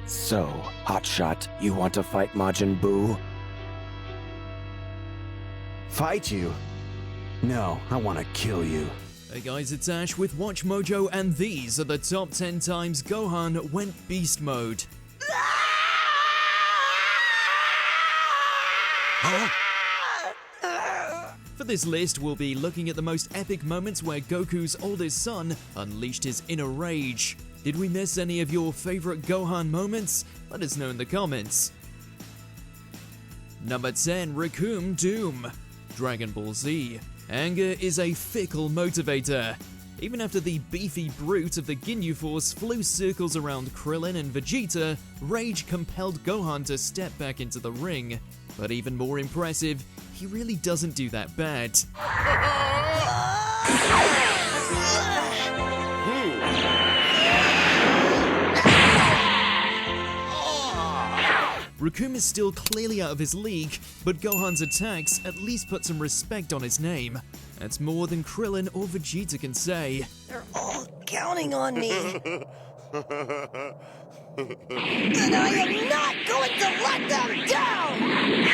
So, Hotshot, you want to fight Majin Buu? Fight you? No, I want to kill you. Hey guys, it's Ash with WatchMojo, and these are the top 10 times Gohan went beast mode. For this list, we'll be looking at the most epic moments where Goku's oldest son unleashed his inner rage. Did we miss any of your favorite Gohan moments? Let us know in the comments. Number 10, Recoome Doom. Dragon Ball Z. Anger is a fickle motivator. Even after the beefy brute of the Ginyu Force flew circles around Krillin and Vegeta, rage compelled Gohan to step back into the ring. But even more impressive, he really doesn't do that bad. Recoome is still clearly out of his league, but Gohan's attacks at least put some respect on his name. That's more than Krillin or Vegeta can say. They're all counting on me. And I am not going to let them down!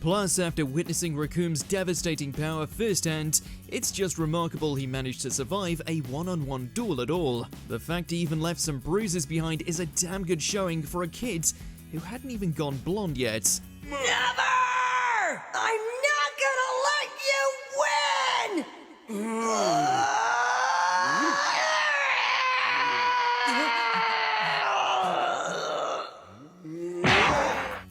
Plus, after witnessing Recoome's devastating power firsthand, it's just remarkable he managed to survive a one-on-one duel at all. The fact he even left some bruises behind is a damn good showing for a kid who hadn't even gone blonde yet. Never! I'm not gonna let you win!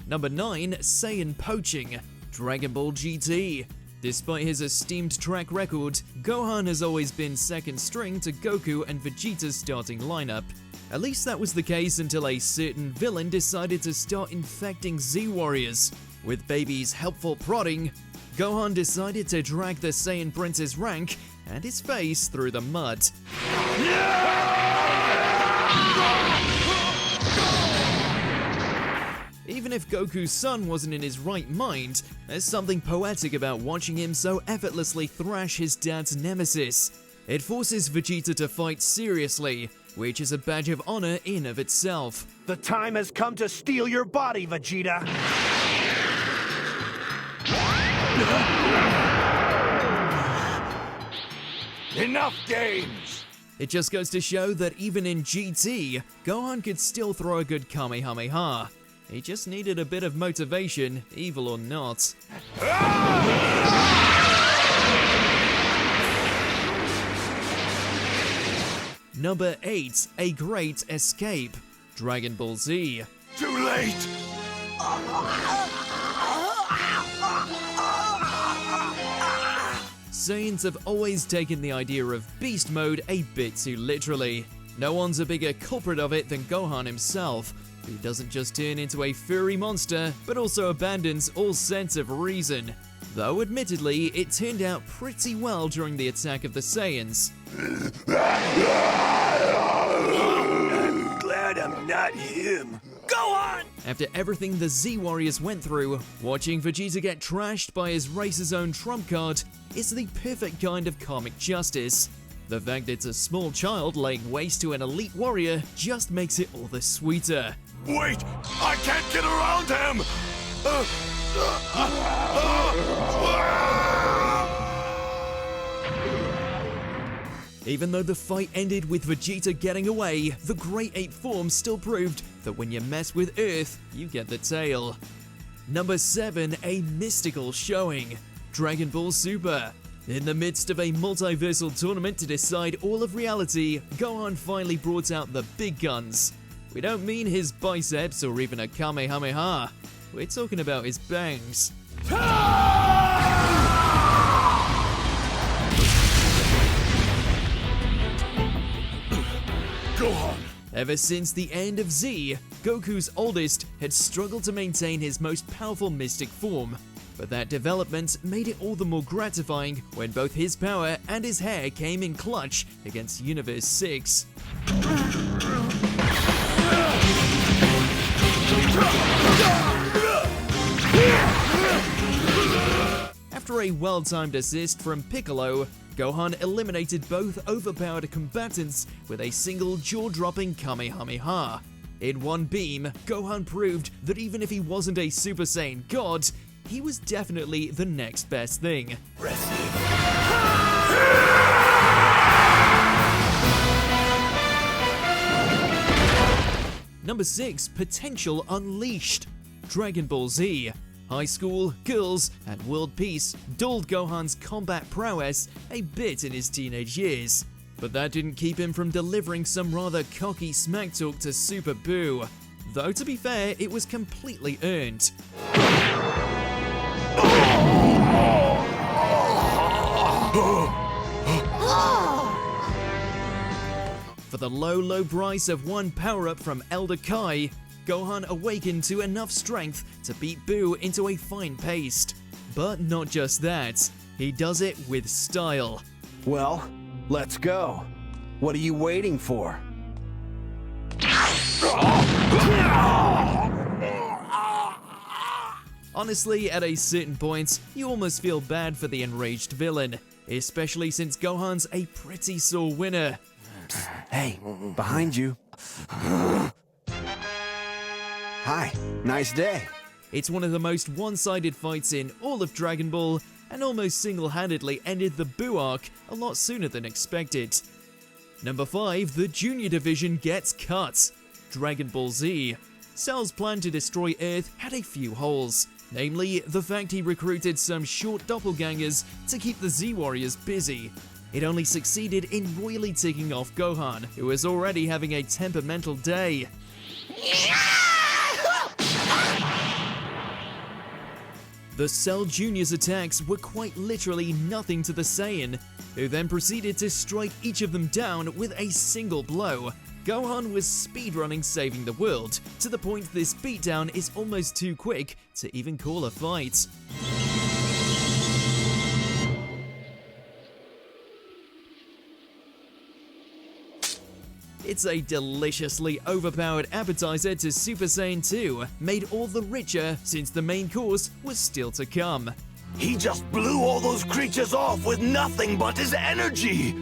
Number 9, Saiyan Poaching. Dragon Ball GT. Despite his esteemed track record, Gohan has always been second string to Goku and Vegeta's starting lineup. At least that was the case until a certain villain decided to start infecting Z-Warriors. With Baby's helpful prodding, Gohan decided to drag the Saiyan Prince's rank and his face through the mud. Even if Goku's son wasn't in his right mind, there's something poetic about watching him so effortlessly thrash his dad's nemesis. It forces Vegeta to fight seriously, which is a badge of honor in of itself. The time has come to steal your body, Vegeta. Enough games! It just goes to show that even in GT, Gohan could still throw a good Kamehameha. He just needed a bit of motivation, evil or not. Number 8, A Great Escape. Dragon Ball Z. Too late! Saiyans have always taken the idea of beast mode a bit too literally. No one's a bigger culprit of it than Gohan himself, who doesn't just turn into a furry monster, but also abandons all sense of reason. Though admittedly, it turned out pretty well during the attack of the Saiyans. I'm glad I'm not him. Go on! After everything the Z-Warriors went through, watching Vegeta get trashed by his race's own trump card is the perfect kind of comic justice. The fact it's a small child laying waste to an elite warrior just makes it all the sweeter. Wait! I can't get around him! Even though the fight ended with Vegeta getting away, the Great Ape form still proved that when you mess with Earth, you get the tail. Number 7, a mystical showing. Dragon Ball Super. In the midst of a multiversal tournament to decide all of reality, Gohan finally brought out the big guns. We don't mean his biceps or even a Kamehameha. We're talking about his bangs. Gohan! Ever since the end of Z, Goku's oldest had struggled to maintain his most powerful mystic form. But that development made it all the more gratifying when both his power and his hair came in clutch against Universe 6. After After a well-timed assist from Piccolo, Gohan eliminated both overpowered combatants with a single jaw-dropping Kamehameha. In one beam, Gohan proved that even if he wasn't a Super Saiyan God, he was definitely the next best thing. Number 6. Potential Unleashed. Dragon Ball Z. High school, girls, and world peace dulled Gohan's combat prowess a bit in his teenage years. But that didn't keep him from delivering some rather cocky smack talk to Super Buu. Though to be fair, it was completely earned. For the low price of one power-up from Elder Kai, Gohan awakened to enough strength to beat Buu into a fine paste. But not just that, he does it with style. Well, let's go. What are you waiting for? Honestly, at a certain point, you almost feel bad for the enraged villain, especially since Gohan's a pretty sore winner. Hey, behind you. Hi, nice day. It's one of the most one-sided fights in all of Dragon Ball, and almost single-handedly ended the Buu arc a lot sooner than expected. Number 5, the Junior Division gets cut. Dragon Ball Z. Cell's plan to destroy Earth had a few holes, namely the fact he recruited some short doppelgangers to keep the Z-Warriors busy. It only succeeded in royally ticking off Gohan, who was already having a temperamental day. The Cell Junior's attacks were quite literally nothing to the Saiyan, who then proceeded to strike each of them down with a single blow. Gohan was speedrunning saving the world, to the point this beatdown is almost too quick to even call a fight. It's a deliciously overpowered appetizer to Super Saiyan 2, made all the richer since the main course was still to come. He just blew all those creatures off with nothing but his energy!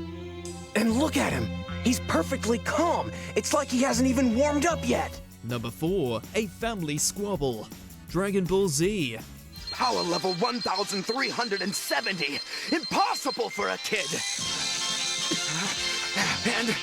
And look at him. He's perfectly calm. It's like he hasn't even warmed up yet. Number 4, a family squabble. Dragon Ball Z. Power level 1,370! Impossible for a kid! And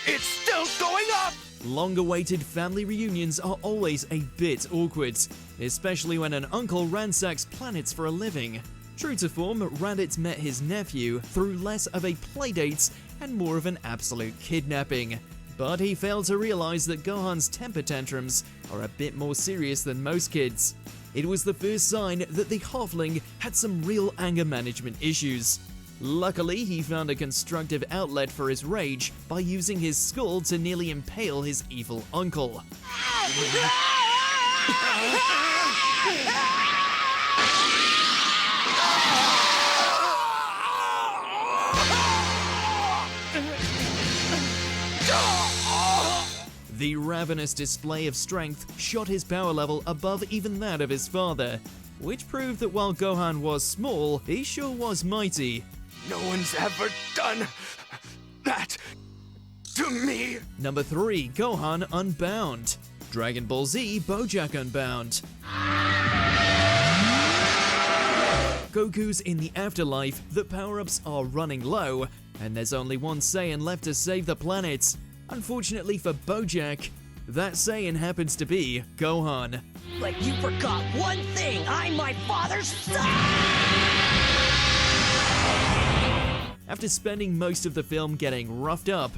it's still going up! Long-awaited family reunions are always a bit awkward, especially when an uncle ransacks planets for a living. True to form, Raditz met his nephew through less of a playdate and more of an absolute kidnapping. But he failed to realize that Gohan's temper tantrums are a bit more serious than most kids. It was the first sign that the halfling had some real anger management issues. Luckily, he found a constructive outlet for his rage by using his skull to nearly impale his evil uncle. The ravenous display of strength shot his power level above even that of his father, which proved that while Gohan was small, he sure was mighty. No one's ever done that to me! Number 3, Gohan Unbound. Dragon Ball Z Bojack Unbound. Goku's in the afterlife, the power-ups are running low, and there's only one Saiyan left to save the planet. Unfortunately for Bojack, that Saiyan happens to be Gohan. But you forgot one thing! I'm my father's son! After spending most of the film getting roughed up,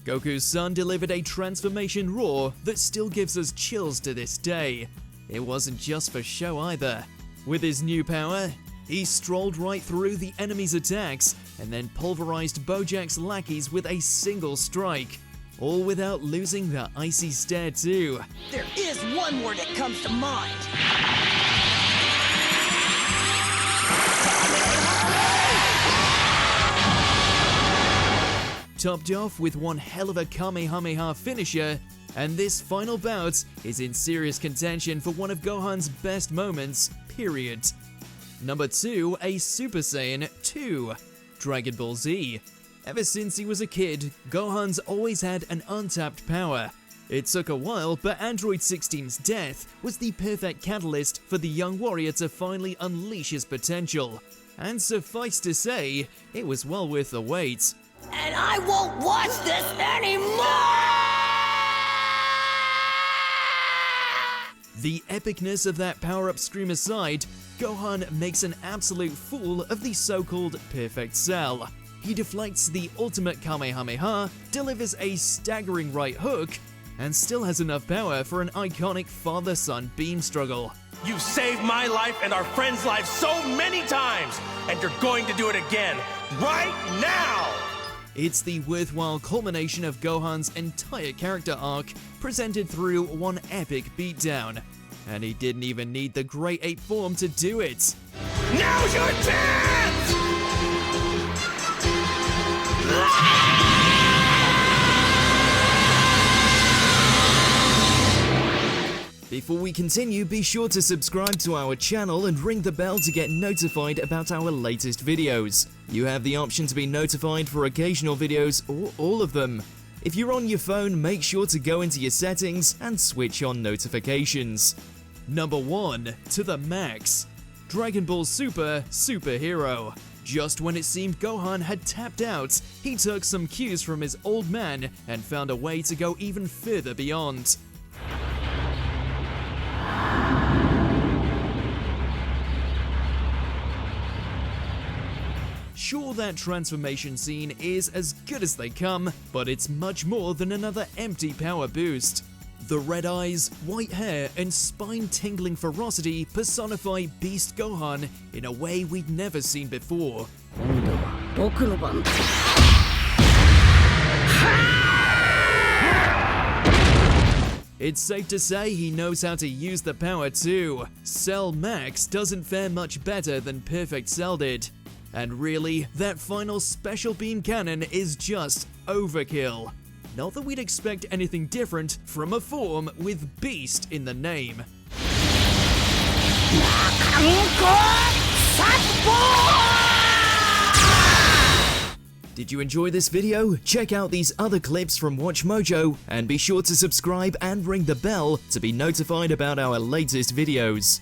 Goku's son delivered a transformation roar that still gives us chills to this day. It wasn't just for show either. With his new power, he strolled right through the enemy's attacks and then pulverized Bojack's lackeys with a single strike. All without losing the icy stare too. There is one word that comes to mind. Topped off with one hell of a Kamehameha finisher, and this final bout is in serious contention for one of Gohan's best moments, period. Number 2, a Super Saiyan 2, Dragon Ball Z. Ever since he was a kid, Gohan's always had an untapped power. It took a while, but Android 16's death was the perfect catalyst for the young warrior to finally unleash his potential. And suffice to say, it was well worth the wait. And I won't watch this anymore! The epicness of that power-up scream aside, Gohan makes an absolute fool of the so-called Perfect Cell. He deflects the ultimate Kamehameha, delivers a staggering right hook, and still has enough power for an iconic father-son beam struggle. You've saved my life and our friend's life so many times, and you're going to do it again, right now! It's the worthwhile culmination of Gohan's entire character arc, presented through one epic beatdown. And he didn't even need the Great Ape form to do it. Now's your chance! Before we continue, be sure to subscribe to our channel and ring the bell to get notified about our latest videos. You have the option to be notified for occasional videos or all of them. If you're on your phone, make sure to go into your settings and switch on notifications. Number 1, to the max. Dragon Ball Super Superhero. Just when it seemed Gohan had tapped out, he took some cues from his old man and found a way to go even further beyond. Sure, that transformation scene is as good as they come, but it's much more than another empty power boost. The red eyes, white hair, and spine-tingling ferocity personify Beast Gohan in a way we'd never seen before. It's safe to say he knows how to use the power too. Cell Max doesn't fare much better than Perfect Cell did. And really, that final special beam cannon is just overkill. Not that we'd expect anything different from a form with Beast in the name. Did you enjoy this video? Check out these other clips from WatchMojo and be sure to subscribe and ring the bell to be notified about our latest videos.